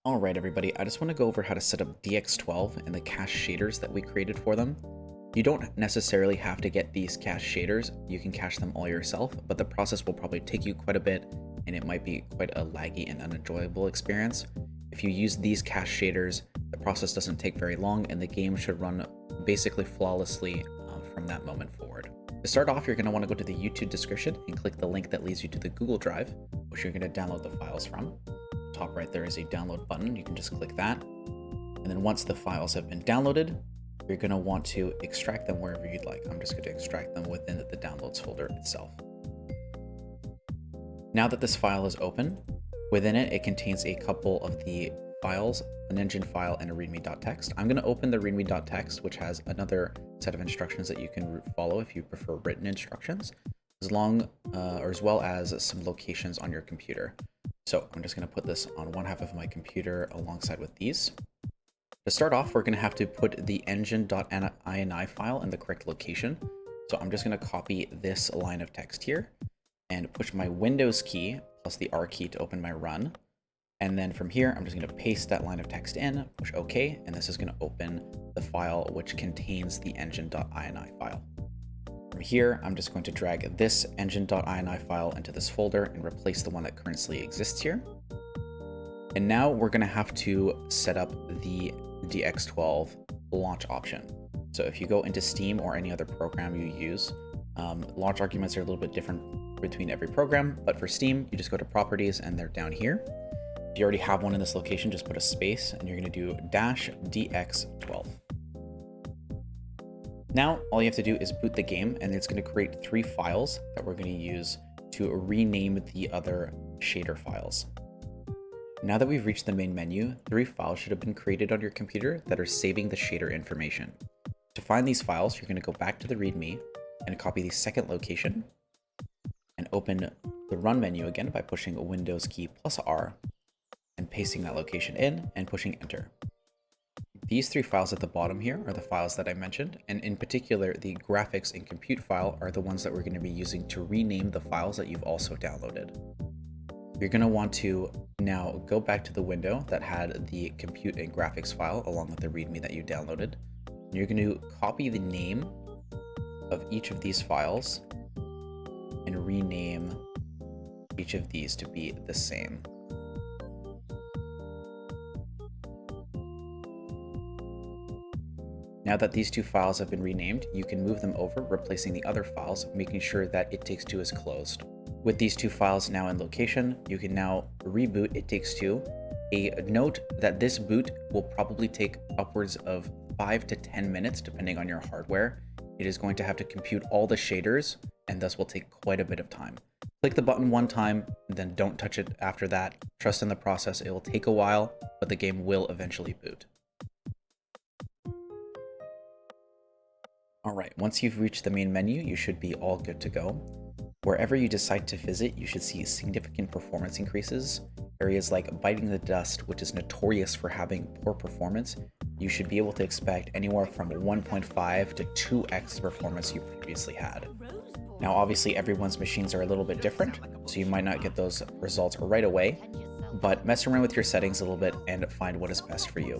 All right, everybody, I just want to go over how to set up dx12 and the cache shaders that we created for them. You don't necessarily have to get these cache shaders. You can cache them all yourself, but the process will probably take you quite a bit and it might be quite a laggy and unenjoyable experience. If you use these cache shaders, the process doesn't take very long and the game should run basically flawlessly from that moment forward. To start off, you're going to want to go to the YouTube description and click the link that leads you to the Google Drive, which you're going to download the files from. Top right there is a download button. You can just click that. And then once the files have been downloaded, you're going to want to extract them wherever you'd like. I'm just going to extract them within the downloads folder itself. Now that this file is open, within it, it contains a couple of the files, an engine file and a readme.txt. I'm going to open the readme.txt, which has another set of instructions that you can follow if you prefer written instructions, as well as some locations on your computer. So I'm just going to put this on one half of my computer alongside with these. To start off, we're going to have to put the engine.ini file in the correct location. So I'm just going to copy this line of text here and push my Windows key plus the R key to open my run. And then from here, I'm just going to paste that line of text in, push OK, and this is going to open the file which contains the engine.ini file. From here, I'm just going to drag this engine.ini file into this folder and replace the one that currently exists here. And now we're going to have to set up the dx12 launch option. So if you go into Steam or any other program you use, launch arguments are a little bit different between every program, but for Steam, you just go to properties and they're down here. If you already have one in this location, just put a space and you're going to do -dx12. Now, all you have to do is boot the game and it's going to create 3 files that we're going to use to rename the other shader files. Now that we've reached the main menu, 3 files should have been created on your computer that are saving the shader information. To find these files, you're going to go back to the README and copy the second location and open the run menu again by pushing a Windows key plus R and pasting that location in and pushing enter. These 3 files at the bottom here are the files that I mentioned, and in particular, the graphics and compute file are the ones that we're going to be using to rename the files that you've also downloaded. You're going to want to now go back to the window that had the compute and graphics file along with the README that you downloaded. And you're going to copy the name of each of these files and rename each of these to be the same. Now that these 2 files have been renamed, you can move them over, replacing the other files, making sure that It Takes Two is closed. With these 2 files now in location, you can now reboot It Takes Two. A note that this boot will probably take upwards of 5 to 10 minutes, depending on your hardware. It is going to have to compute all the shaders, and thus will take quite a bit of time. Click the button one time, and then don't touch it after that. Trust in the process. It will take a while, but the game will eventually boot. All right, once you've reached the main menu, you should be all good to go. Wherever you decide to visit, you should see significant performance increases. Areas like biting the dust, which is notorious for having poor performance, you should be able to expect anywhere from 1.5 to 2x the performance you previously had. Now, obviously, everyone's machines are a little bit different, so you might not get those results right away, but mess around with your settings a little bit and find what is best for you.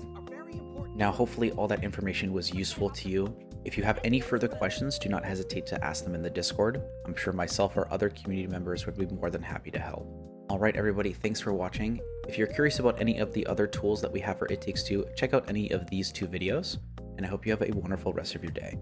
Now, hopefully all that information was useful to you. If you have any further questions, do not hesitate to ask them in the Discord. I'm sure myself or other community members would be more than happy to help. All right, everybody, thanks for watching. If you're curious about any of the other tools that we have for It Takes Two, check out any of these 2 videos, and I hope you have a wonderful rest of your day.